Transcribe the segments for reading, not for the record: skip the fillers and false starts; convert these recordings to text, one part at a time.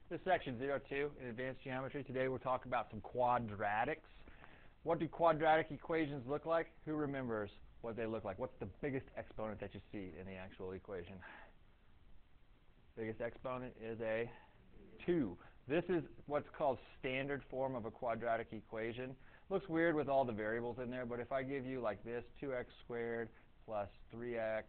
This is section 02 in advanced geometry. Today we'll talk about some quadratics. What do quadratic equations look like? Who remembers what they look like? What's the biggest exponent that you see in the actual equation? Biggest exponent is a 2. This is what's called standard form of a quadratic equation. Looks weird with all the variables in there, but if I give you like this, 2x squared plus 3x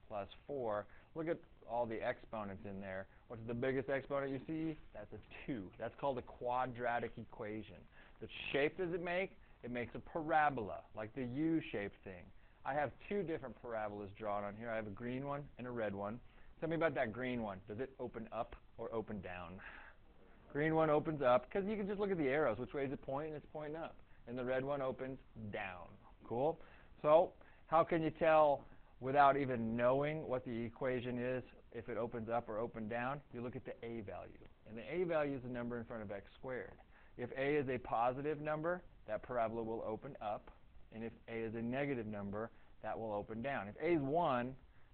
plus 4, look at all the exponents in there. What's the biggest exponent you see? That's a 2. That's called a quadratic equation. The shape does it make? It makes a parabola, like the U-shaped thing. I have two different parabolas drawn on here. I have a green one and a red one. Tell me about that green one. Does it open up or open down? Green one opens up, because you can just look at the arrows. Which way is it pointing? It's pointing up. And the red one opens down. Cool? So how can you tell without even knowing what the equation is if it opens up or open down? You look at the a value. And the a value is the number in front of x squared. If a is a positive number, that parabola will open up. And if a is a negative number, that will open down. If a is 1,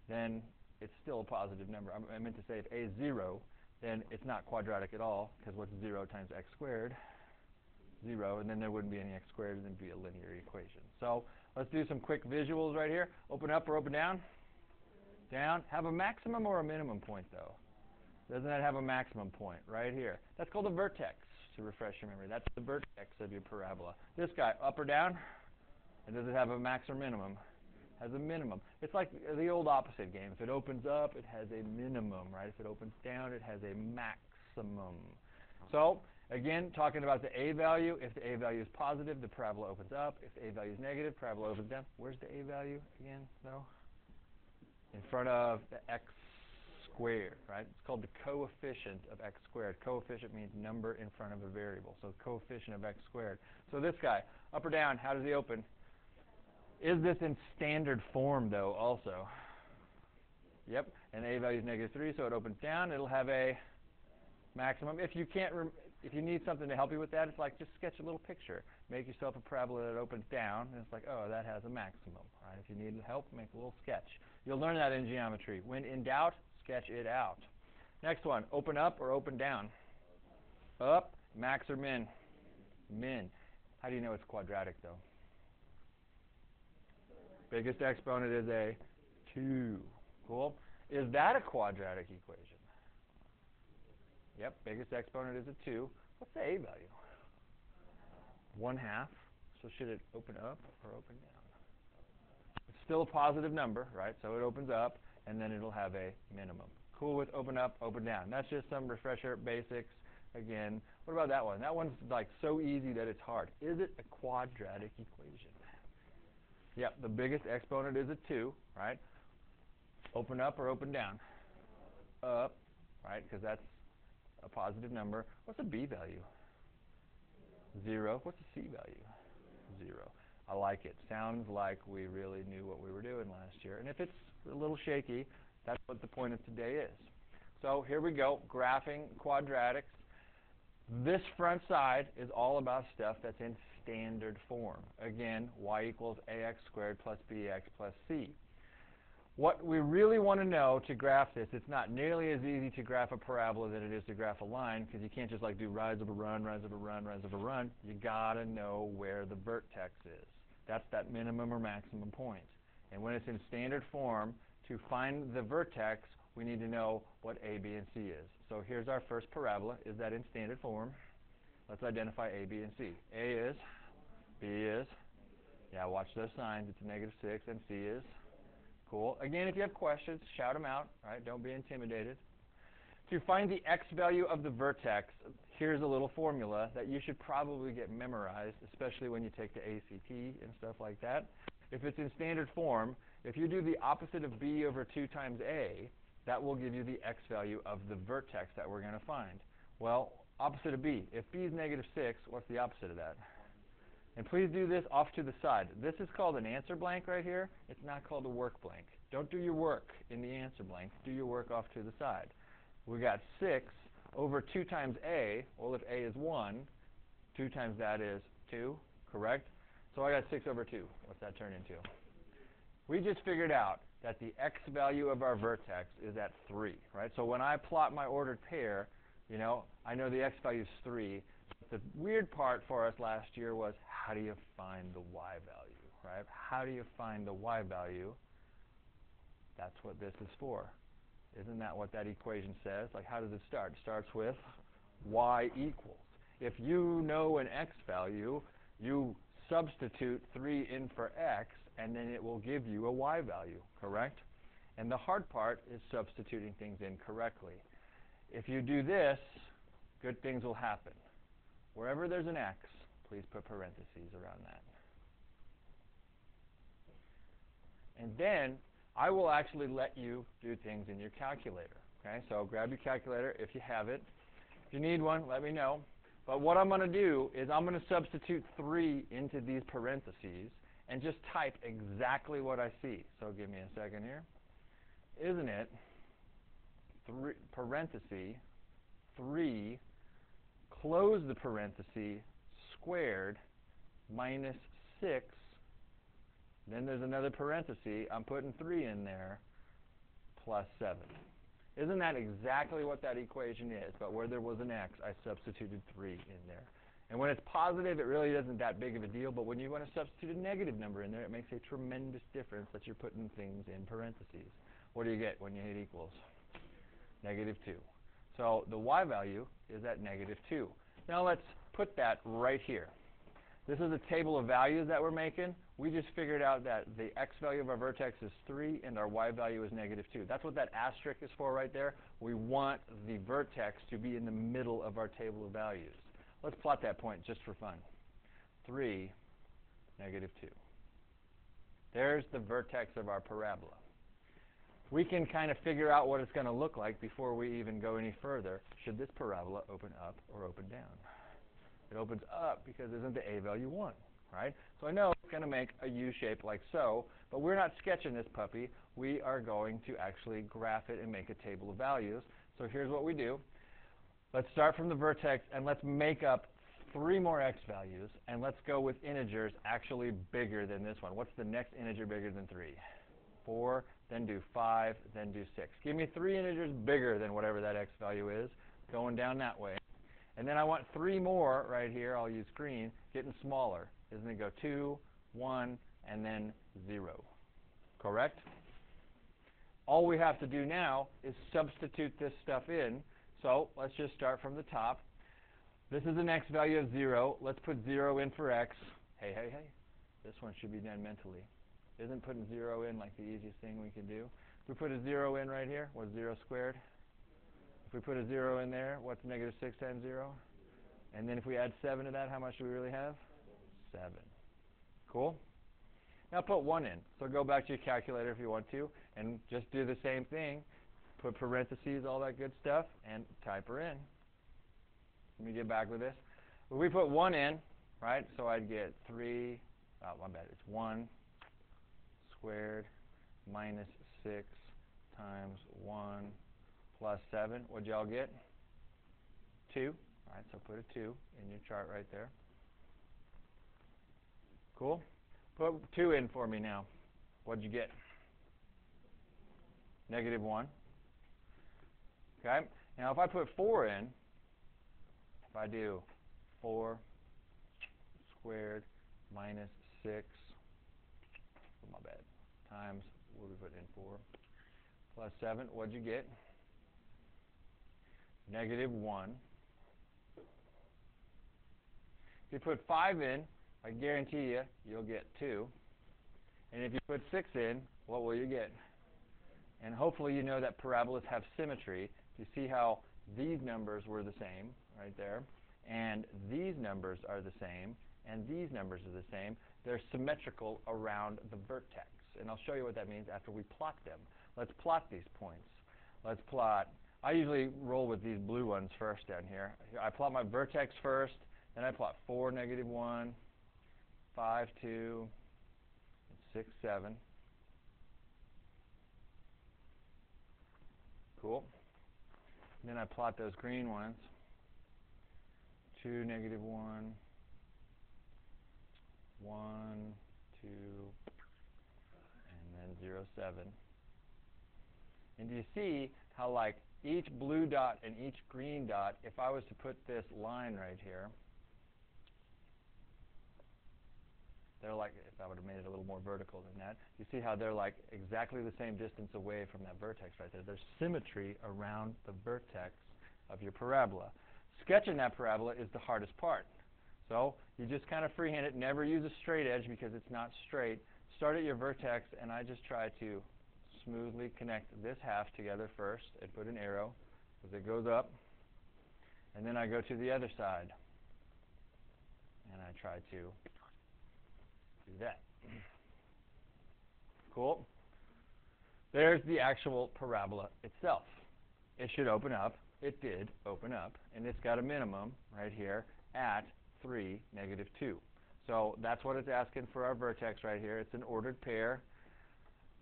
then it's still a positive number. I meant to say if a is 0, then it's not quadratic at all, because what's 0 times x squared? 0, and then there wouldn't be any x squared, and then it'd be a linear equation. So let's do some quick visuals right here. Open up or open down? Down. Have a maximum or a minimum point, though? Doesn't that have a maximum point right here? That's called a vertex, to refresh your memory. That's the vertex of your parabola. This guy, up or down? And does it have a max or minimum? Has a minimum. It's like the old opposite game. If it opens up, it has a minimum, right? If it opens down, it has a maximum. So, again, talking about the a value, if the a value is positive, the parabola opens up. If the a value is negative, parabola opens down. Where's the a value again, though? In front of the x squared, right? It's called the coefficient of x squared. Coefficient means number in front of a variable. So coefficient of x squared. So this guy, up or down, how does he open? Is this in standard form, though, also? Yep, and a value is -3, so it opens down. It'll have a maximum. If you need something to help you with that, it's like just sketch a little picture. Make yourself a parabola that opens down, and it's like, oh, that has a maximum. Right? If you need help, make a little sketch. You'll learn that in geometry. When in doubt, sketch it out. Next one, open up or open down? Up, max or min? Min. How do you know it's quadratic, though? Biggest exponent is a 2. Cool. Is that a quadratic equation? Yep, biggest exponent is a 2. What's the a value? 1/2. So should it open up or open down? It's still a positive number, right? So it opens up, and then it'll have a minimum. Cool with open up, open down. That's just some refresher basics. Again, what about that one? That one's like so easy that it's hard. Is it a quadratic equation? Yep, the biggest exponent is a 2, right? Open up or open down? Up, right, because that's a positive number. What's a b value? 0. What's a c value? 0. I like it. Sounds like we really knew what we were doing last year. And if it's a little shaky, that's what the point of today is. So here we go, graphing quadratics. This front side is all about stuff that's in standard form. Again, y equals ax squared plus bx plus c. What we really want to know to graph this, it's not nearly as easy to graph a parabola than it is to graph a line, because you can't just like do rise of a run, rise of a run, rise of a run. You got to know where the vertex is. That's that minimum or maximum point. And when it's in standard form, to find the vertex, we need to know what a, b, and c is. So here's our first parabola. Is that in standard form? Let's identify a, b, and c. A is, b is, yeah, watch those signs. It's a -6, and c is. Cool. Again, if you have questions, shout them out. Right? Don't be intimidated. To find the x value of the vertex, here's a little formula that you should probably get memorized, especially when you take the ACT and stuff like that. If it's in standard form, if you do the opposite of b over 2 times a, that will give you the x value of the vertex that we're going to find. Well, opposite of b. If b is -6, what's the opposite of that? And please do this off to the side. This is called an answer blank right here. It's not called a work blank. Don't do your work in the answer blank. Do your work off to the side. We got 6 over 2 times a. Well, if a is 1, 2 times that is 2, correct? So I got 6 over 2. What's that turn into? We just figured out that the x value of our vertex is at 3, right? So when I plot my ordered pair, You know, I know the x value is 3. The weird part for us last year was how do you find the y value, right? How do you find the y value? That's what this is for. Isn't that what that equation says? Like, how does it start? It starts with y equals. If you know an x value, you substitute 3 in for x, and then it will give you a y value, correct? And the hard part is substituting things in correctly. If you do this, good things will happen. Wherever there's an x, please put parentheses around that. And then I will actually let you do things in your calculator. Okay, so grab your calculator if you have it. If you need one, let me know. But what I'm going to do is I'm going to substitute 3 into these parentheses and just type exactly what I see. So give me a second here. Isn't it parenthesis 3, close the parenthesis, squared, minus 6. Then there's another parenthesis. I'm putting 3 in there, plus 7. Isn't that exactly what that equation is? But where there was an x, I substituted 3 in there. And when it's positive, it really isn't that big of a deal. But when you want to substitute a negative number in there, it makes a tremendous difference that you're putting things in parentheses. What do you get when you hit equals? Negative 2. So the y value is at negative 2. Now let's put that right here. This is a table of values that we're making. We just figured out that the x value of our vertex is 3 and our y value is negative 2. That's what that asterisk is for right there. We want the vertex to be in the middle of our table of values. Let's plot that point just for fun. 3, negative 2. There's the vertex of our parabola. We can kind of figure out what it's going to look like before we even go any further. Should this parabola open up or open down? It opens up because isn't the a value 1, right? So I know it's going to make a U shape like so, but we're not sketching this puppy. We are going to actually graph it and make a table of values. So here's what we do. Let's start from the vertex, and let's make up 3 more x values, and let's go with integers actually bigger than this one. What's the next integer bigger than 3? 4, then do 5, then do 6. Give me 3 integers bigger than whatever that x value is, going down that way. And then I want 3 more right here, I'll use green, getting smaller. Isn't it go 2, 1, and then 0? Correct? All we have to do now is substitute this stuff in. So let's just start from the top. This is an x value of 0. Let's put 0 in for x. Hey, hey, hey. This one should be done mentally. Isn't putting 0 in like the easiest thing we can do? If we put a 0 in right here, what's 0 squared? If we put a 0 in there, what's negative 6 times 0? And then if we add 7 to that, how much do we really have? 7. Cool? Now put 1 in. So go back to your calculator if you want to, and just do the same thing. Put parentheses, all that good stuff, and type her in. Let me get back with this. If we put 1 in, right, so I'd get 3, my bad, it's 1 squared minus 6 times 1 plus 7. What'd y'all get? 2. All right, so put a 2 in your chart right there. Cool? Put 2 in for me now. What'd you get? Negative 1. Okay? Now if I put 4 in, if I do 4 squared minus 6, my bad, times, what did we put in 4, plus 7, what'd you get? Negative 1. If you put 5 in, I guarantee you, you'll get 2. And if you put 6 in, what will you get? And hopefully you know that parabolas have symmetry. You see how these numbers were the same right there, and these numbers are the same, and these numbers are the same. They're symmetrical around the vertex. And I'll show you what that means after we plot them. Let's plot these points. Let's plot. I usually roll with these blue ones first down here. I plot my vertex first, then I plot 4, negative 1, 5, 2, 6, 7. Cool. And then I plot those green ones. 2, negative 1, 1, 2, and then 0, 7. And do you see how, like, each blue dot and each green dot, if I was to put this line right here, they're like, if I would have made it a little more vertical than that, you see how they're like exactly the same distance away from that vertex right there. There's symmetry around the vertex of your parabola. Sketching that parabola is the hardest part. So you just kind of freehand it. Never use a straight edge because it's not straight. Start at your vertex, and I just try to smoothly connect this half together first and put an arrow as it goes up. And then I go to the other side, and I try to do that. Cool? There's the actual parabola itself. It should open up. It did open up, and it's got a minimum right here at 3, -2. So that's what it's asking for our vertex right here. It's an ordered pair.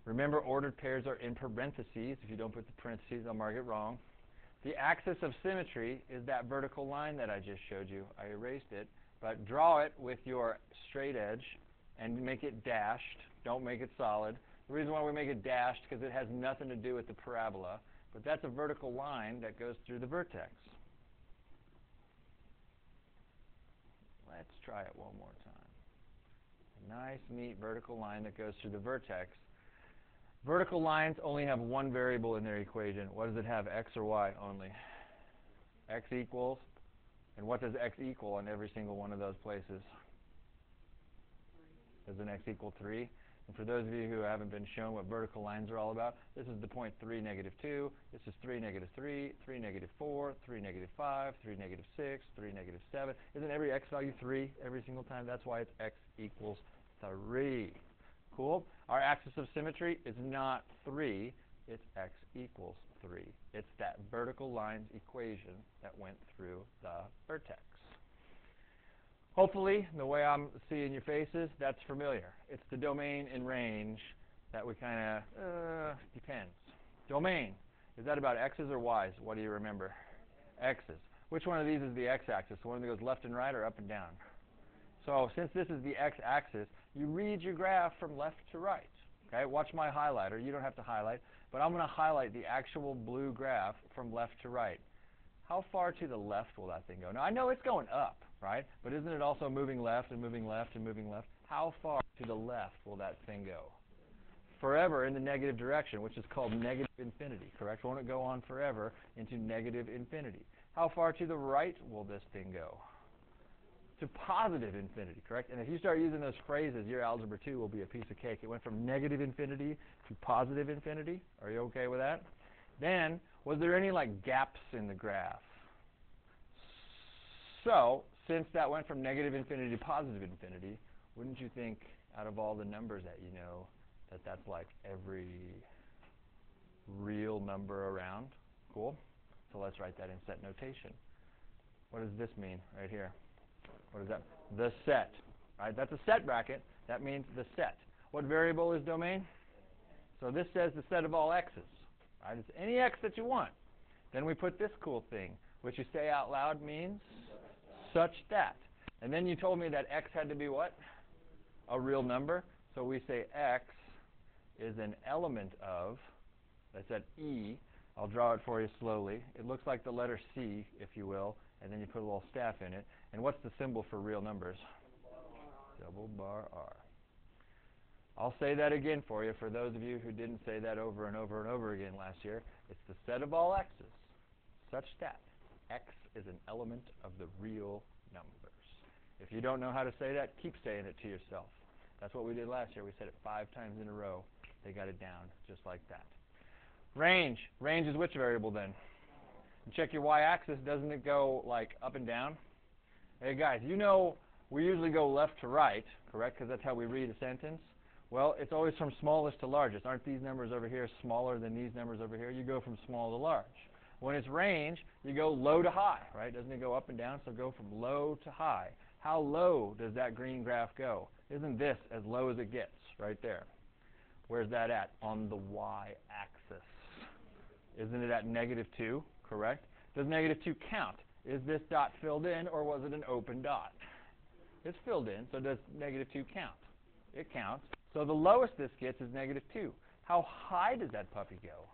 Remember, ordered pairs are in parentheses. If you don't put the parentheses, I'll mark it wrong. The axis of symmetry is that vertical line that I just showed you. I erased it, but draw it with your straight edge and make it dashed. Don't make it solid. The reason why we make it dashed is because it has nothing to do with the parabola, but that's a vertical line that goes through the vertex. Let's try it one more time. A nice, neat vertical line that goes through the vertex. Vertical lines only have one variable in their equation. What does it have, x or y only? X equals, and what does x equal in every single one of those places? Does an x equal 3? And for those of you who haven't been shown what vertical lines are all about, this is the point 3, -2. This is 3, -3, 3, -4, 3, -5, 3, -6, 3, -7. Isn't every x value 3 every single time? That's why it's x equals 3. Cool? Our axis of symmetry is not 3. It's x equals 3. It's that vertical lines equation that went through the vertex. Hopefully, the way I'm seeing your faces, that's familiar. It's the domain and range that we kind of, depends. Domain, is that about x's or y's? What do you remember? X's. Which one of these is the x-axis? The one that goes left and right or up and down? So since this is the x-axis, you read your graph from left to right. Okay, watch my highlighter. You don't have to highlight, but I'm going to highlight the actual blue graph from left to right. How far to the left will that thing go? Now, I know it's going up, right? But isn't it also moving left and moving left and moving left? How far to the left will that thing go? Forever in the negative direction, which is called negative infinity, correct? Won't it go on forever into negative infinity? How far to the right will this thing go? To positive infinity, correct? And if you start using those phrases, your algebra 2 will be a piece of cake. It went from negative infinity to positive infinity. Are you okay with that? Then, was there any like gaps in the graph? So, since that went from negative infinity to positive infinity, wouldn't you think out of all the numbers that you know that that's like every real number around? Cool. So let's write that in set notation. What does this mean right here? What is that? The set. Right? That's a set bracket. That means the set. What variable is domain? So this says the set of all x's. Right? It's any x that you want. Then we put this cool thing, which you say out loud means such that. And then you told me that x had to be what? A real number. So we say x is an element of, that's at E. I'll draw it for you slowly. It looks like the letter C, if you will, and then you put a little staff in it. And what's the symbol for real numbers? Double bar R. I'll say that again for you, for those of you who didn't say that over and over and over again last year. It's the set of all x's, such that x is an element of the real numbers. If you don't know how to say that, keep saying it to yourself. That's what we did last year. We said it 5 times in a row. They got it down just like that. Range. Range is which variable then? And check your y-axis. Doesn't it go like up and down? Hey guys, you know we usually go left to right, correct? Because that's how we read a sentence. Well, it's always from smallest to largest. Aren't these numbers over here smaller than these numbers over here? You go from small to large. When it's range, you go low to high, right? Doesn't it go up and down? So go from low to high. How low does that green graph go? Isn't this as low as it gets right there? Where's that at? On the y-axis. Isn't it at -2, correct? Does -2 count? Is this dot filled in, or was it an open dot? It's filled in, so does -2 count? It counts. So the lowest this gets is -2. How high does that puppy go?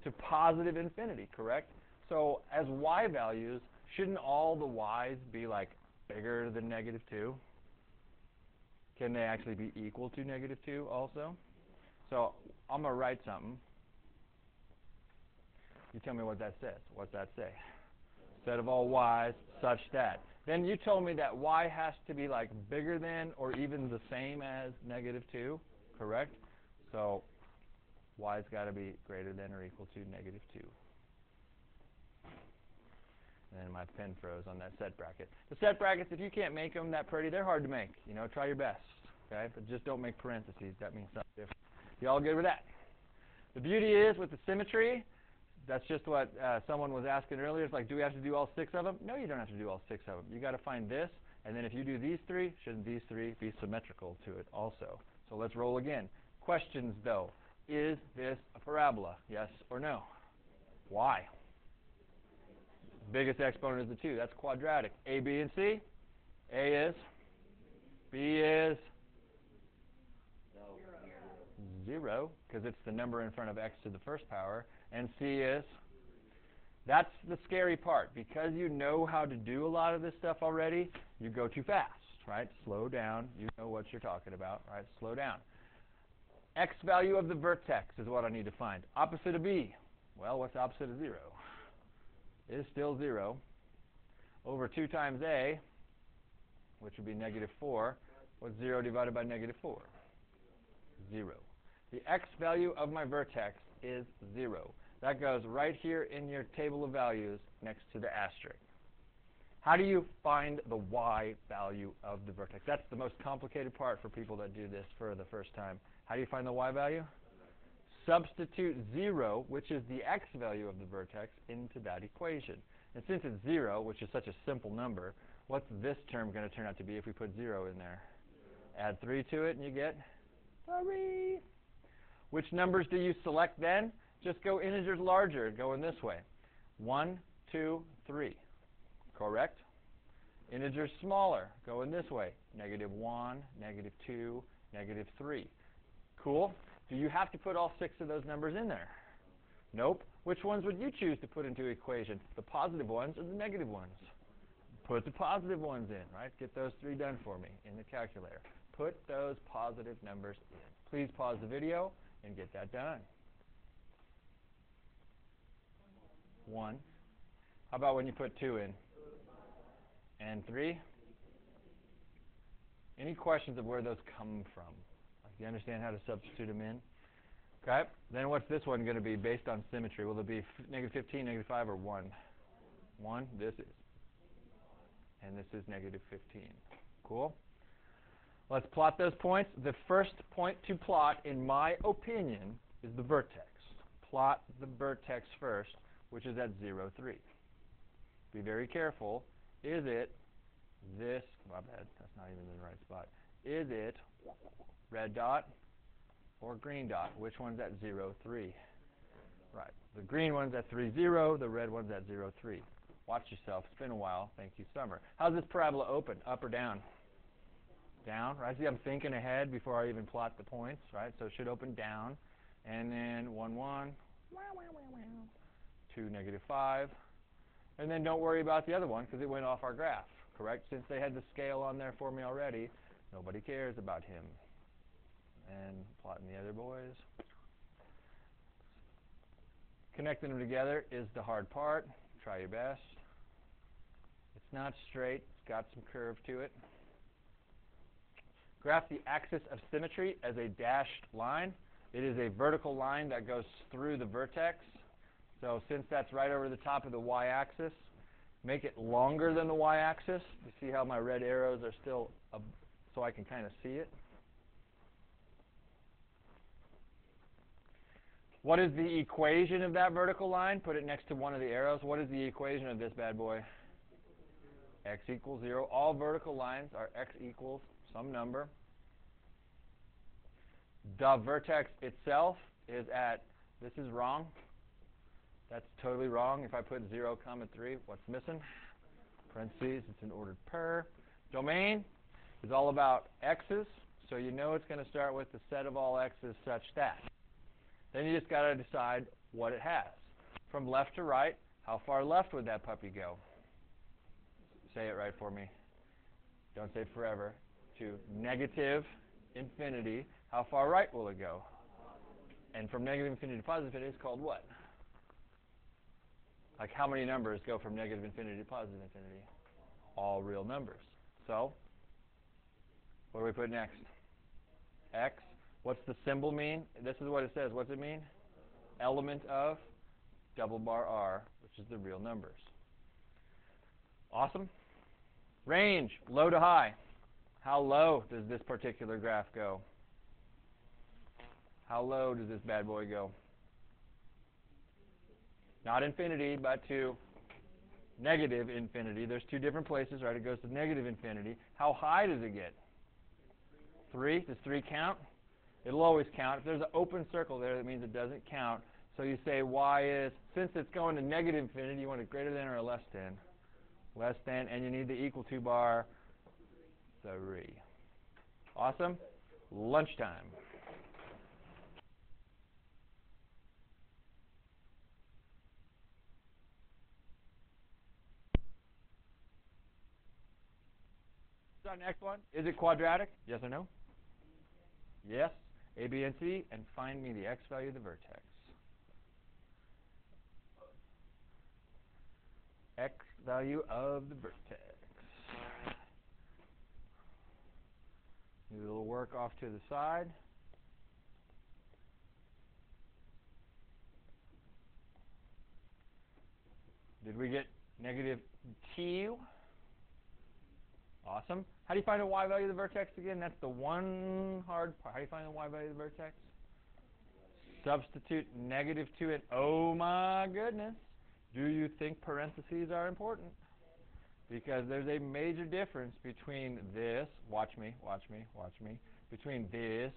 to positive infinity, correct? So as y values, shouldn't all the y's be like bigger than negative 2? Can they actually be equal to negative 2 also? So I'm going to write something. You tell me what that says. What's that say? Set of all y's such that. Then you told me that y has to be like bigger than or even the same as negative 2, correct? So y's got to be greater than or equal to negative 2. And my pen froze on that set bracket. The set brackets, if you can't make them that pretty, they're hard to make. You know, try your best, okay? But just don't make parentheses. That means something different. You all good with that? The beauty is with the symmetry, that's just what someone was asking earlier. It's like, do we have to do all 6 of them? No, you don't have to do all 6 of them. You got to find this, and then if you do these 3, shouldn't these 3 be symmetrical to it also? So let's roll again. Questions, though. Is this a parabola? Yes or no? Why? Biggest exponent is the 2. That's quadratic. A, B, and C? A is? B is? 0, because it's the number in front of x to the first power. And C is? That's the scary part. Because you know how to do a lot of this stuff already, you go too fast, right? Slow down. You know what you're talking about, right? Slow down. X value of the vertex is what I need to find. Opposite of B. Well, what's the opposite of 0? Is still 0, over 2 times a, which would be negative 4. What's 0 divided by negative 4? 0. The x value of my vertex is 0. That goes right here in your table of values next to the asterisk. How do you find the y value of the vertex? That's the most complicated part for people that do this for the first time. How do you find the y value? Substitute 0, which is the x value of the vertex, into that equation. And since it's 0, which is such a simple number, what's this term going to turn out to be if we put 0 in there? Add 3 to it and you get 3. Which numbers do you select then? Just go integers larger, going this way. 1, 2, 3. Correct? Integers smaller, going this way. Negative 1, negative 2, negative 3. Cool? Do you have to put all 6 of those numbers in there? Nope. Which ones would you choose to put into the equation? The positive ones or the negative ones? Put the positive ones in, right? Get those 3 done for me in the calculator. Put those positive numbers in. Please pause the video and get that done. 1. How about when you put 2 in? And 3? Any questions of where those come from? You understand how to substitute them in? Okay. Then what's this one going to be based on symmetry? Will it be negative 15, negative 5, or 1? 1, this is. And this is negative 15. Cool? Let's plot those points. The first point to plot, in my opinion, is the vertex. Plot the vertex first, which is at 0, 3. Be very careful. Is it this? My bad. That's not even in the right spot. Is it red dot or green dot? Which one's at 0, 3? Right. The green one's at 3, 0. The red one's at 0, 3. Watch yourself. It's been a while. Thank you, Summer. How's this parabola open? Up or down? Down, right? See, I'm thinking ahead before I even plot the points, right? So it should open down. And then 1, 1. 2, negative 5. And then don't worry about the other one because it went off our graph, correct? Since they had the scale on there for me already, nobody cares about him. And plotting the other boys. Connecting them together is the hard part. Try your best. It's not straight. It's got some curve to it. Graph the axis of symmetry as a dashed line. It is a vertical line that goes through the vertex. So since that's right over the top of the y-axis, make it longer than the y-axis. You see how my red arrows are still up, so I can kind of see it? What is the equation of that vertical line? Put it next to one of the arrows. What is the equation of this bad boy? X equals 0. All vertical lines are x equals some number. The vertex itself is at, this is wrong. That's totally wrong. If I put 0, 3, what's missing? Parentheses, it's in ordered per. Domain is all about x's, so you know it's going to start with the set of all x's such that. Then you just got to decide what it has. From left to right, how far left would that puppy go? Say it right for me. Don't say forever. To negative infinity, how far right will it go? And from negative infinity to positive infinity is called what? Like how many numbers go from negative infinity to positive infinity? All real numbers. So, what do we put next? X. What's the symbol mean? This is what it says. What's it mean? Element of double bar R, which is the real numbers. Awesome. Range, low to high. How low does this particular graph go? How low does this bad boy go? Not infinity, but to negative infinity. There's two different places, right? It goes to negative infinity. How high does it get? 3? Does 3 count? It'll always count. If there's an open circle there, that means it doesn't count. So you say y is, since it's going to negative infinity, you want it greater than or less than? Less than, and you need the equal to bar 3. Awesome. Lunchtime. Our next one, is it quadratic? Yes or no? Yes. A, B, and C, and find me the x value of the vertex. X value of the vertex. Do a little work off to the side. Did we get negative 2? Awesome. How do you find the y value of the vertex again? That's the one hard part. How do you find the y value of the vertex? Substitute negative 2 in. Oh my goodness. Do you think parentheses are important? Because there's a major difference between this, watch me, between this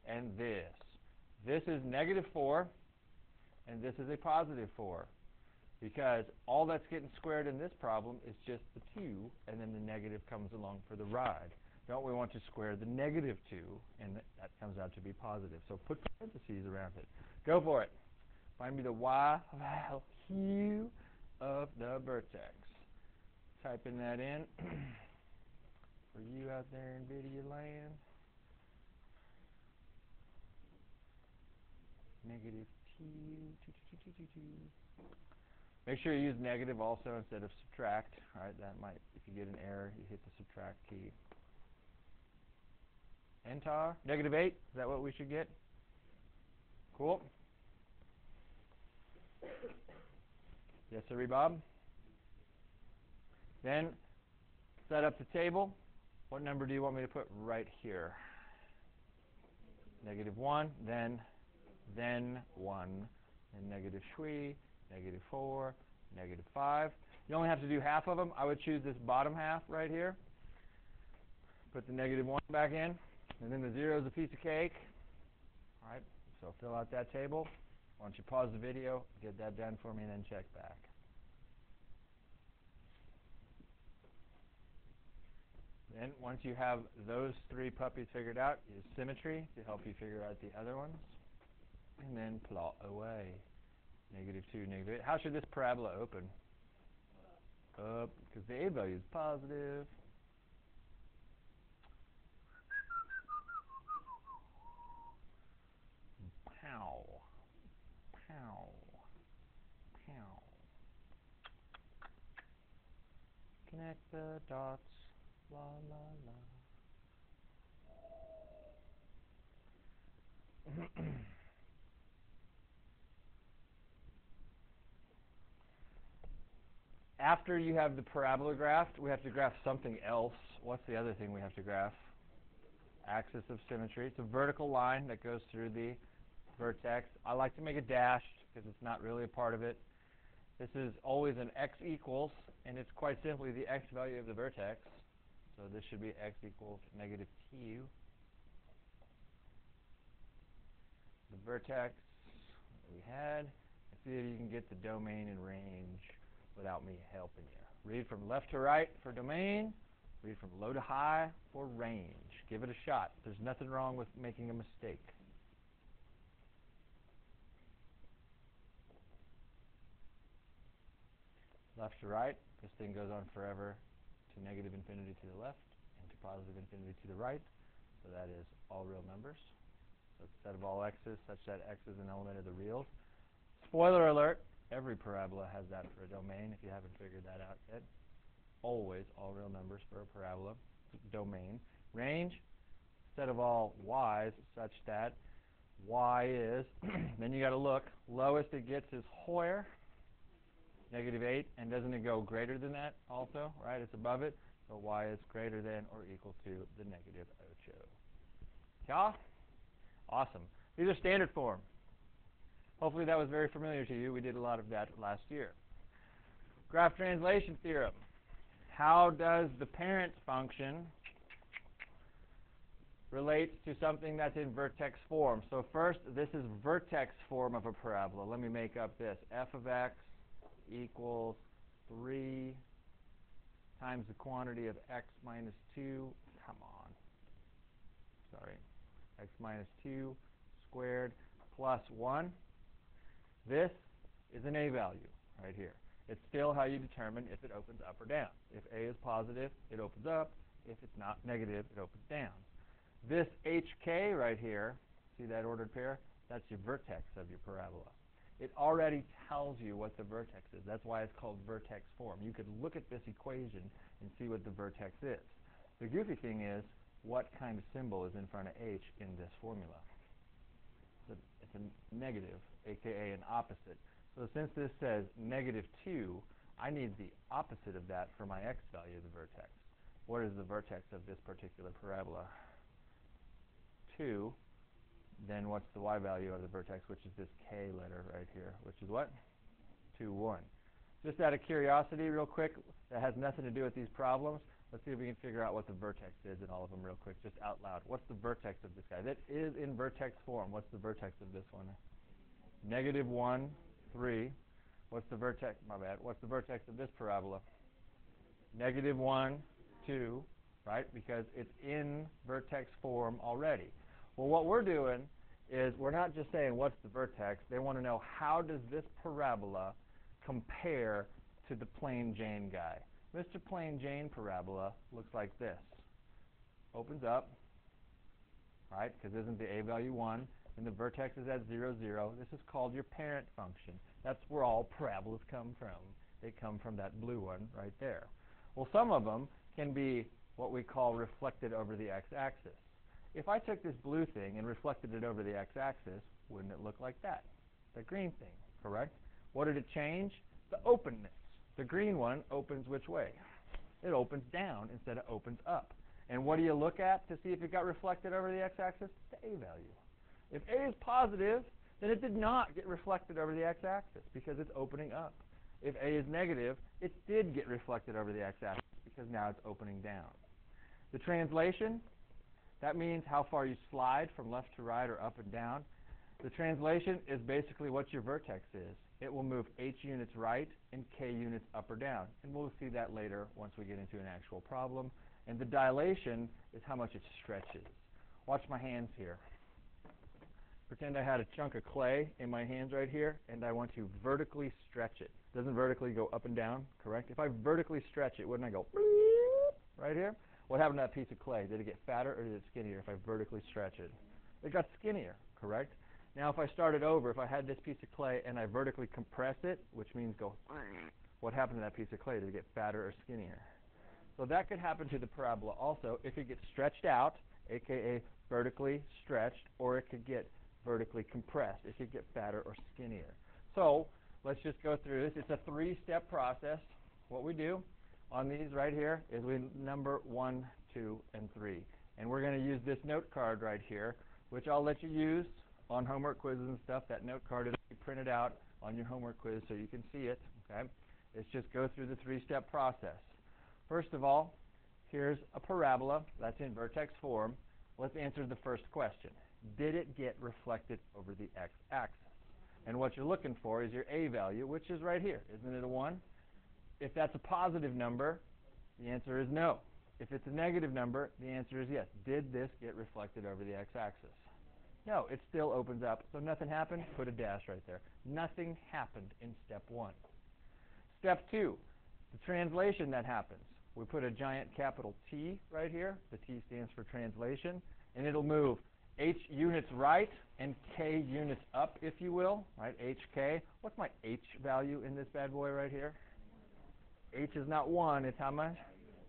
and this. This is negative 4, and this is a positive 4. Because all that's getting squared in this problem is just the 2, and then the negative comes along for the ride. Don't we want to square the negative 2, and that comes out to be positive. So put parentheses around it. Go for it. Find me the y value of the vertex. Typing that in for you out there in video land. Negative 2. Make sure you use negative also instead of subtract. All right, that might, if you get an error, you hit the subtract key. Enter. Negative 8, is that what we should get? Cool. Yes, sir, Bob. Then set up the table. What number do you want me to put right here? Negative 1, then 1, and negative 3, negative 4, negative 5. You only have to do half of them. I would choose this bottom half right here. Put the negative 1 back in, and then the 0 is a piece of cake. All right, so fill out that table. Why don't you pause the video, get that done for me, and then check back. Then once you have those 3 puppies figured out, use symmetry to help you figure out the other ones. And then plot away. Negative 2, negative 8. How should this parabola open? Up, because the a value is positive. Pow. Pow. Pow. Connect the dots. La la la. After you have the parabola graphed, we have to graph something else. What's the other thing we have to graph? Axis of symmetry. It's a vertical line that goes through the vertex. I like to make it dashed because it's not really a part of it. This is always an x equals, and it's quite simply the x value of the vertex. So this should be x equals negative 2. The vertex that we had. See if you can get the domain and range without me helping you. Read from left to right for domain. Read from low to high for range. Give it a shot. There's nothing wrong with making a mistake. left to right. This thing goes on forever to negative infinity to the left and to positive infinity to the right. So that is all real numbers. So it's a set of all x's such that x is an element of the reals. Spoiler alert, every parabola has that for a domain if you haven't figured that out yet. Always all real numbers for a parabola domain. Range, set of all y's such that y is, then you got to look, lowest it gets is Hoyer, -8, and doesn't it go greater than that also, right? It's above it, so y is greater than or equal to the -8. Yeah? Awesome. These are standard form. Hopefully that was very familiar to you. We did a lot of that last year. Graph translation theorem. How does the parent function relate to something that's in vertex form? So first, this is vertex form of a parabola. Let me make up this. F of x equals 3 times the quantity of x minus 2. Come on. Sorry. X minus 2 squared plus 1. This is an a value right here. It's still how you determine if it opens up or down. If a is positive, it opens up. If it's not negative, it opens down. This hk right here, see that ordered pair? That's your vertex of your parabola. It already tells you what the vertex is. That's why it's called vertex form. You could look at this equation and see what the vertex is. The goofy thing is, what kind of symbol is in front of h in this formula? It's a negative, aka an opposite. So since this says -2, I need the opposite of that for my x value of the vertex. What is the vertex of this particular parabola? 2. Then what's the y value of the vertex, which is this k letter right here, which is what? 2, 1. Just out of curiosity, real quick, that has nothing to do with these problems. Let's see if we can figure out what the vertex is in all of them real quick, just out loud. What's the vertex of this guy? That is in vertex form. What's the vertex of this one? -1, 3. What's the vertex? My bad. What's the vertex of this parabola? -1, 2, right? Because it's in vertex form already. Well, what we're doing is we're not just saying what's the vertex. They want to know how does this parabola compare to the plain Jane guy. Mr. Plain Jane parabola looks like this. Opens up, right, because isn't the a value 1, and the vertex is at 0, 0. This is called your parent function. That's where all parabolas come from. They come from that blue one right there. Well, some of them can be what we call reflected over the x-axis. If I took this blue thing and reflected it over the x-axis, wouldn't it look like that? The green thing, correct? What did it change? The openness. The green one opens which way? It opens down instead of opens up. And what do you look at to see if it got reflected over the x-axis? The a value. If a is positive, then it did not get reflected over the x-axis because it's opening up. If a is negative, it did get reflected over the x-axis because now it's opening down. The translation, that means how far you slide from left to right or up and down. The translation is basically what your vertex is. It will move h units right and k units up or down. And we'll see that later once we get into an actual problem. And the dilation is how much it stretches. Watch my hands here. Pretend I had a chunk of clay in my hands right here, and I want to vertically stretch it. Doesn't vertically go up and down, correct? If I vertically stretch it, wouldn't I go right here? What happened to that piece of clay? Did it get fatter or did it skinnier if I vertically stretch it? It got skinnier, correct? Now if I started over, if I had this piece of clay and I vertically compress it, which means go, what happened to that piece of clay? Did it get fatter or skinnier? So that could happen to the parabola also if it gets stretched out, aka vertically stretched, or it could get vertically compressed. It could get fatter or skinnier. So let's just go through this. It's a 3-step process. What we do on these right here is we number 1, 2, and 3. And we're going to use this note card right here, which I'll let you use on homework quizzes and stuff. That note card is printed out on your homework quiz so you can see it. Okay? Let's just go through the 3-step process. First of all, here's a parabola that's in vertex form. Let's answer the first question. Did it get reflected over the x-axis? And what you're looking for is your a value, which is right here. Isn't it a 1? If that's a positive number, the answer is no. If it's a negative number, the answer is yes. Did this get reflected over the x-axis? No, it still opens up. So nothing happened, put a dash right there. Nothing happened in step 1. Step 2, The translation that happens, we put a giant capital T right here. The T stands for translation, and it'll move H units right and K units up, if you will, right? HK. What's my H value in this bad boy right here? H is not 1, it's how much?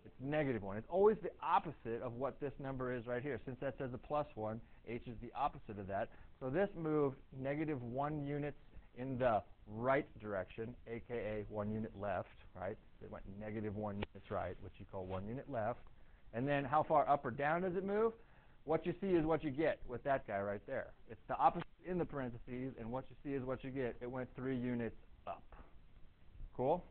It's -1. It's always the opposite of what this number is right here. Since that says a +1, H is the opposite of that. So this moved -1 units in the right direction, aka 1 unit left, right? It went -1 units right, which you call 1 unit left. And then how far up or down does it move? What you see is what you get with that guy right there. It's the opposite in the parentheses, and what you see is what you get. It went 3 units up. Cool?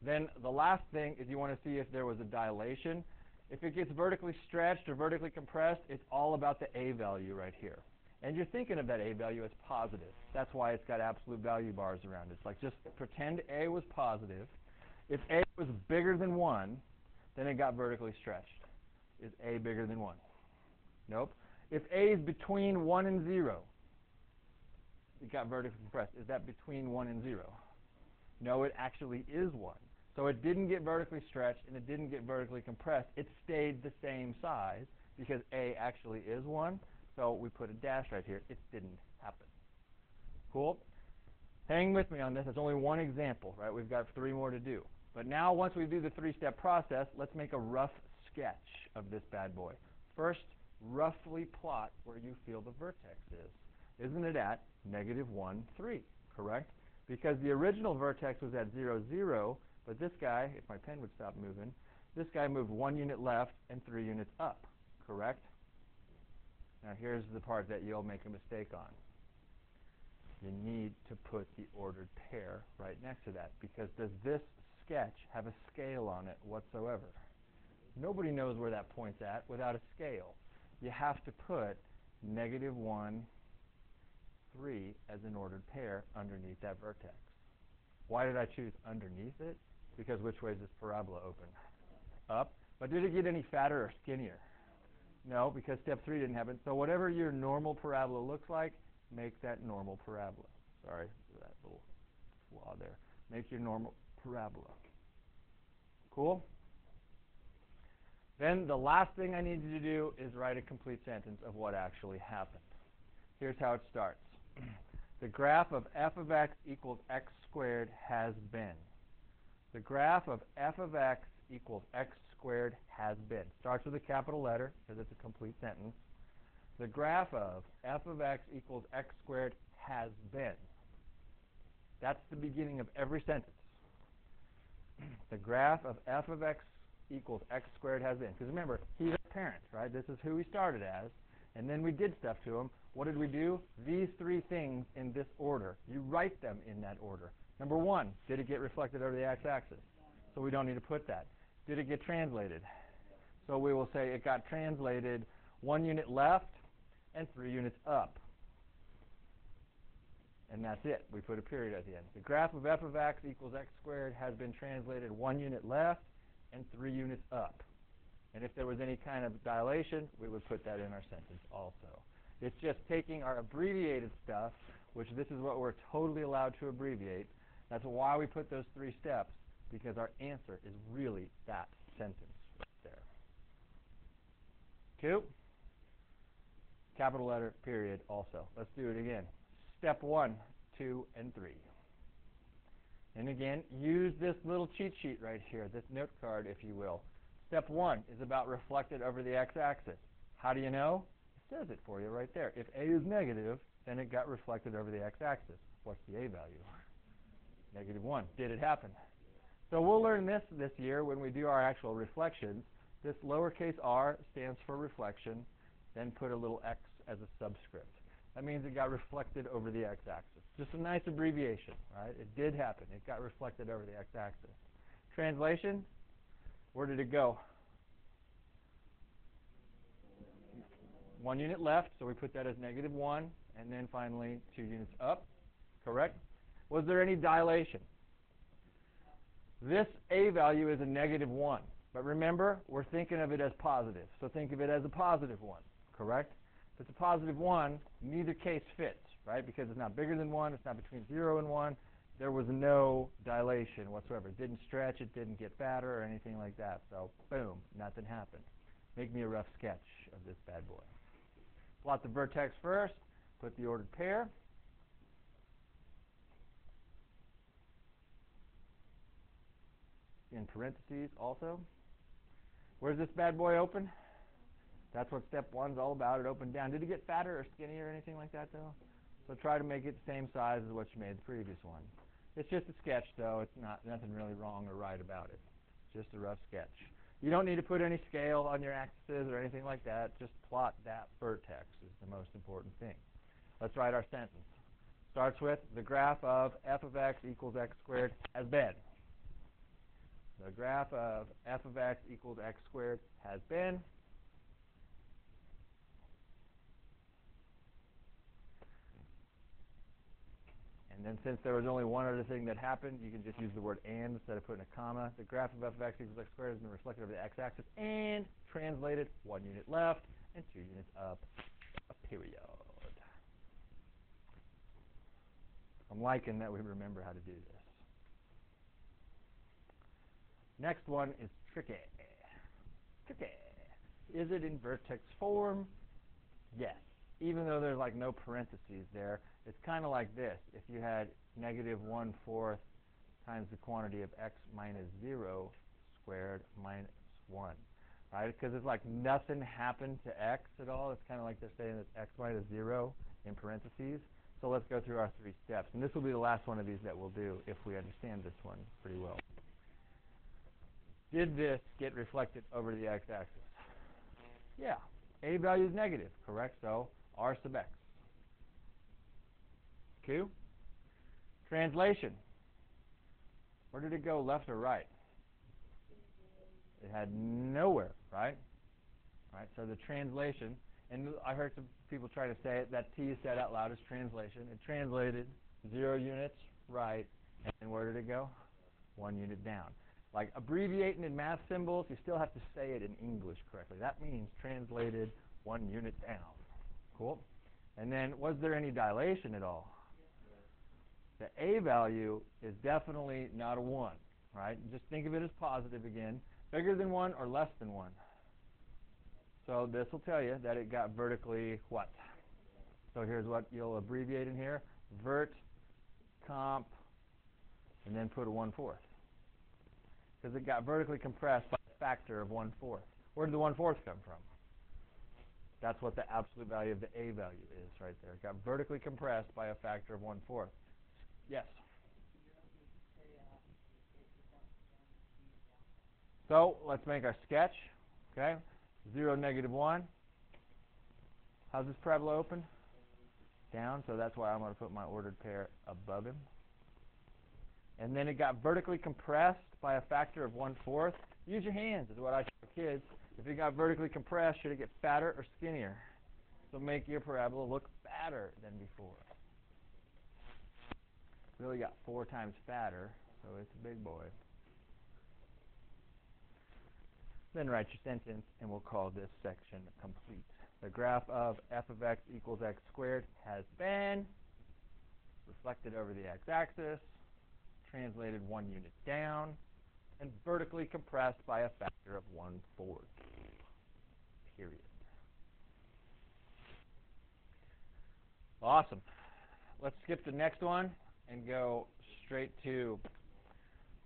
Then the last thing is you want to see if there was a dilation. If it gets vertically stretched or vertically compressed, it's all about the A value right here. And you're thinking of that A value as positive. That's why it's got absolute value bars around it. It's like just pretend A was positive. If A was bigger than 1, then it got vertically stretched. Is A bigger than 1? Nope. If A is between 1 and 0, it got vertically compressed. Is that between 1 and 0? No, it actually is 1. So it didn't get vertically stretched and it didn't get vertically compressed. It stayed the same size because A actually is 1. So we put a dash right here. It didn't happen. Cool? Hang with me on this. It's only one example, right? We've got 3 more to do. But now once we do the 3-step process, let's make a rough sketch of this bad boy. First, roughly plot where you feel the vertex is. Isn't it at -1, 3, correct? Because the original vertex was at 0, 0, but this guy, if my pen would stop moving, this guy moved 1 unit left and 3 units up, correct? Now here's the part that you'll make a mistake on. You need to put the ordered pair right next to that, because does this sketch have a scale on it whatsoever? Nobody knows where that point's at without a scale. You have to put -1, 3 as an ordered pair underneath that vertex. Why did I choose underneath it? Because which way is this parabola open? Up. But did it get any fatter or skinnier? No, because step 3 didn't happen. So whatever your normal parabola looks like, make that normal parabola. Sorry for that little flaw there. Make your normal parabola. Cool? Then the last thing I need you to do is write a complete sentence of what actually happened. Here's how it starts. The graph of f of x equals x squared has been. The graph of f of x equals x squared has been. Starts with a capital letter because it's a complete sentence. The graph of f of x equals x squared has been. That's the beginning of every sentence. The graph of f of x equals x squared has been. Because remember, he's a parent, right? This is who he started as. And then we did stuff to him. What did we do? These 3 things in this order. You write them in that order. Number 1, did it get reflected over the x-axis? So we don't need to put that. Did it get translated? So we will say it got translated 1 unit left and 3 units up. And that's it. We put a period at the end. The graph of f of x equals x squared has been translated 1 unit left and 3 units up. And if there was any kind of dilation, we would put that in our sentence also. It's just taking our abbreviated stuff, which this is what we're totally allowed to abbreviate. That's why we put those 3 steps, because our answer is really that sentence right there. Cool? Capital letter, period, also. Let's do it again. Step 1, 2, and 3. And again, use this little cheat sheet right here, this note card, if you will. Step 1 is about reflected over the x-axis. How do you know? It says it for you right there. If A is negative, then it got reflected over the x-axis. What's the A value? -1. Did it happen? So we'll learn this year when we do our actual reflections. This lowercase r stands for reflection, then put a little x as a subscript. That means it got reflected over the x-axis. Just a nice abbreviation, right? It did happen. It got reflected over the x-axis. Translation? Where did it go? 1 unit left, so we put that as -1, and then finally 2 units up, correct? Was there any dilation? This A value is a -1, but remember, we're thinking of it as positive, so think of it as a +1, correct? If it's a +1, neither case fits, right? Because it's not bigger than 1, it's not between 0 and 1, there was no dilation whatsoever. It didn't stretch, it didn't get fatter or anything like that. So, boom, nothing happened. Make me a rough sketch of this bad boy. Plot the vertex first, put the ordered pair. In parentheses also. Where's this bad boy open? That's what step 1's all about. It opened down. Did it get fatter or skinnier or anything like that, though? So try to make it the same size as what you made the previous one. It's just a sketch, though. It's nothing really wrong or right about it. Just a rough sketch. You don't need to put any scale on your axes or anything like that. Just plot that vertex is the most important thing. Let's write our sentence. Starts with the graph of f of x equals x squared has been. The graph of f of x equals x squared has been. And then since there was only one other thing that happened, you can just use the word and instead of putting a comma. The graph of f of x equals x squared has been reflected over the x-axis and translated 1 unit left and 2 units up, a period. I'm liking that we remember how to do this. Next one is tricky. Tricky. Is it in vertex form? Yes. Even though there's like no parentheses there, it's kind of like this. If you had negative 1/4 times the quantity of x minus 0 squared minus 1, right? Because it's like nothing happened to x at all. It's kind of like they're saying it's x minus 0 in parentheses. So let's go through our 3 steps. And this will be the last one of these that we'll do if we understand this one pretty well. Did this get reflected over the x-axis? Yeah. A value is negative, correct? So r sub x. Q. Translation. Where did it go, left or right? It had nowhere, right? Right. So the translation, and I heard some people try to say it, that T is said out loud as translation. It translated 0 units right, and where did it go? 1 unit down. Like abbreviating in math symbols, you still have to say it in English correctly. That means translated 1 unit down. Cool. And then was there any dilation at all? The A value is definitely not a 1, right? Just think of it as positive again. Bigger than 1 or less than 1. So this will tell you that it got vertically what? So here's what you'll abbreviate in here. Vert, comp, and then put a 1/4. Because it got vertically compressed by a factor of 1/4. Where did the 1/4 come from? That's what the absolute value of the A value is right there. It got vertically compressed by a factor of 1/4. Yes? So let's make our sketch. Okay? 0, negative 1. How's this parabola open? Down, so that's why I'm going to put my ordered pair above him. And then it got vertically compressed by a factor of 1/4. Use your hands is what I tell kids. If it got vertically compressed, should it get fatter or skinnier? So make your parabola look fatter than before. Really got 4 times fatter, so it's a big boy. Then write your sentence, and we'll call this section complete. The graph of f of x equals x squared has been reflected over the x-axis, translated 1 unit down, and vertically compressed by a factor of 1/4. Period. Awesome. Let's skip the next one and go straight to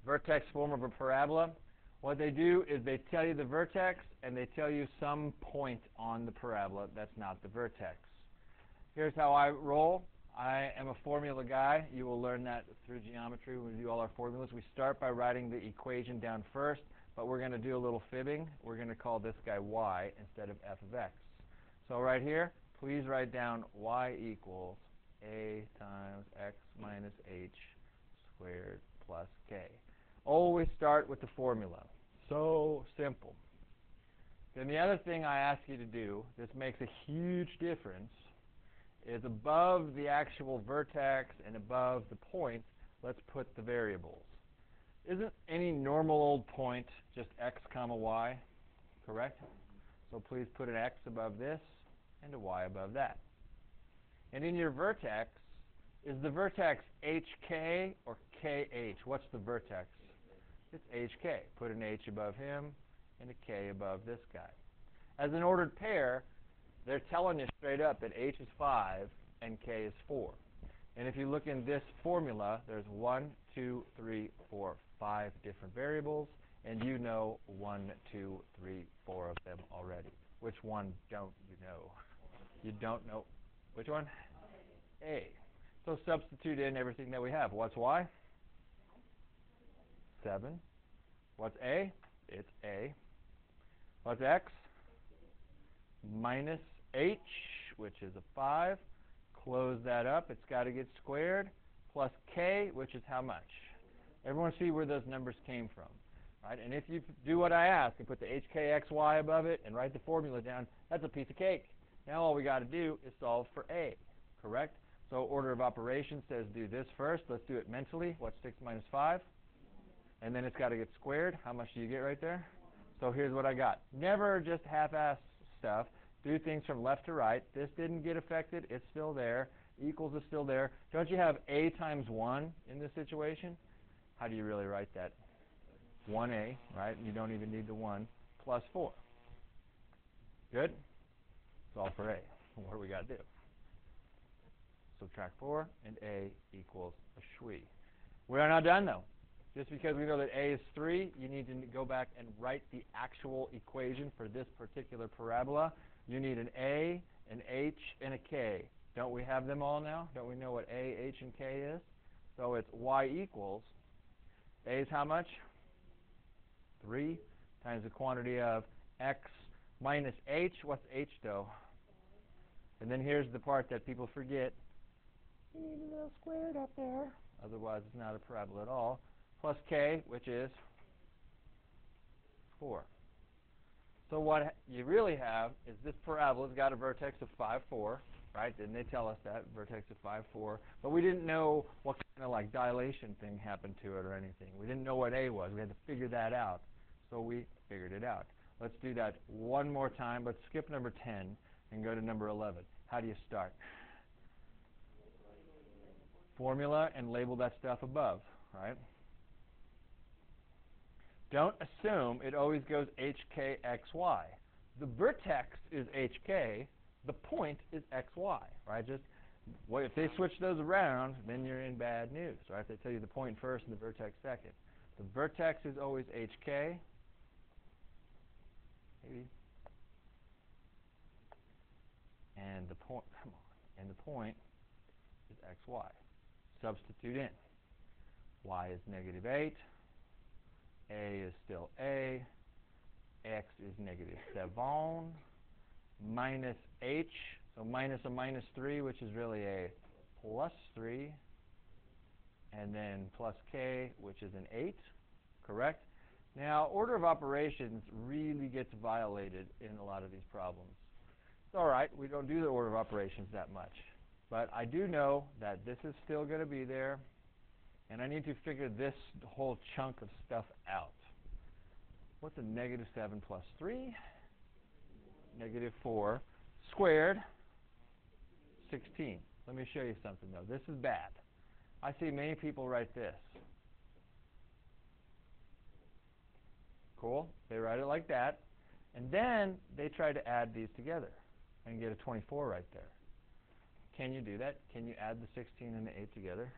vertex form of a parabola. What they do is they tell you the vertex and they tell you some point on the parabola that's not the vertex. Here's how I roll. I am a formula guy. You will learn that through geometry when we do all our formulas. We start by writing the equation down first, but we're going to do a little fibbing. We're going to call this guy y instead of f of x. So right here, please write down y equals a times x minus h squared plus k. Always start with the formula. So simple. Then the other thing I ask you to do, this makes a huge difference, is above the actual vertex and above the point, let's put the variables. Isn't any normal old point just x comma y, correct? So please put an x above this and a y above that. And in your vertex, Is the vertex HK or KH? What's the vertex? It's HK. Put an H above him and a K above this guy. As an ordered pair, they're telling you straight up that H is 5 and K is 4. And if you look in this formula, there's 1, 2, 3, 4, 5 different variables, and you know 1, 2, 3, 4 of them already. Which one don't you know? You don't know. Which one? A. So substitute in everything that we have. What's Y? 7. What's A? It's A. What's X? Minus H, which is a 5. Close that up. It's got to get squared. Plus K, which is how much? Everyone see where those numbers came from. Right? And if you do what I ask and put the HKXY above it and write the formula down, that's a piece of cake. Now all we got to do is solve for A, correct? So order of operations says do this first. Let's do it mentally. What's 6 minus 5? And then it's got to get squared. How much do you get right there? So here's what I got. Never just half-ass stuff. Do things from left to right. This didn't get affected. It's still there. Equals is still there. Don't you have A times 1 in this situation? How do you really write that? 1A, right? You don't even need the 1, plus 4. Good? Solve for A. What do we got to do? Subtract 4, and A equals a shwee. We are not done, though. Just because we know that A is 3, you need to go back and write the actual equation for this particular parabola. You need an A, an H, and a K. Don't we have them all now? Don't we know what A, H, and K is? So it's Y equals, A is how much? 3 times the quantity of X minus H. What's H, though? And then here's the part that people forget. You need a little squared up there. Otherwise, it's not a parabola at all. Plus K, which is 4. So what you really have is this parabola's got a vertex of 5, 4, right? Didn't they tell us that? Vertex of 5, 4. But we didn't know what kind of like dilation thing happened to it or anything. We didn't know what A was. We had to figure that out. So we figured it out. Let's do that one more time. Let's skip number 10 and go to number 11. How do you start? Formula and label that stuff above, right? Don't assume it always goes HKXY. The vertex is HK. The point is XY, right? Just well, if they switch those around, then you're in bad news, right? They tell you the point first and the vertex second. The vertex is always HK. Maybe. And the point, come on, and the point is XY. Substitute in. Y is negative 8. A is still A. X is negative 7. Minus H, so minus a minus 3, which is really a plus 3. And then plus K, which is an 8, correct? Now, order of operations really gets violated in a lot of these problems. It's all right, we don't do the order of operations that much. But I do know that this is still going to be there, and I need to figure this whole chunk of stuff out. What's a negative 7 plus 3? Negative 4 squared, 16. Let me show you something, though. This is bad. I see many people write this. Cool. They write it like that, and then they try to add these together and get a 24 right there. Can you do that? Can you add the 16 and the 8 together?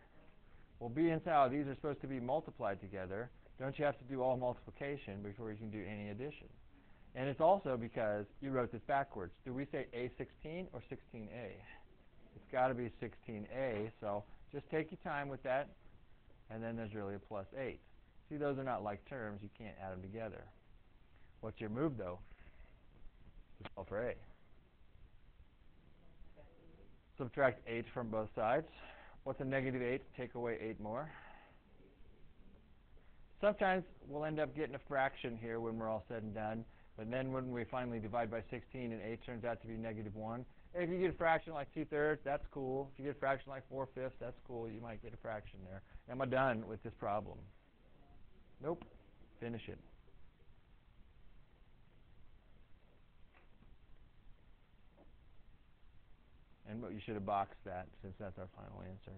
Well, being how these are supposed to be multiplied together, don't you have to do all multiplication before you can do any addition? And it's also because you wrote this backwards. Do we say A16 or 16A? It's got to be 16A, so just take your time with that, and then there's really a plus 8. See, those are not like terms. You can't add them together. What's your move, though? To solve for A. Subtract 8 from both sides. What's a negative 8? Take away 8 more. Sometimes we'll end up getting a fraction here when we're all said and done, but then when we finally divide by 16 and 8 turns out to be negative 1, if you get a fraction like 2/3, that's cool. If you get a fraction like 4/5, that's cool. You might get a fraction there. Am I done with this problem? Nope. Finish it. And but you should have boxed that since that's our final answer.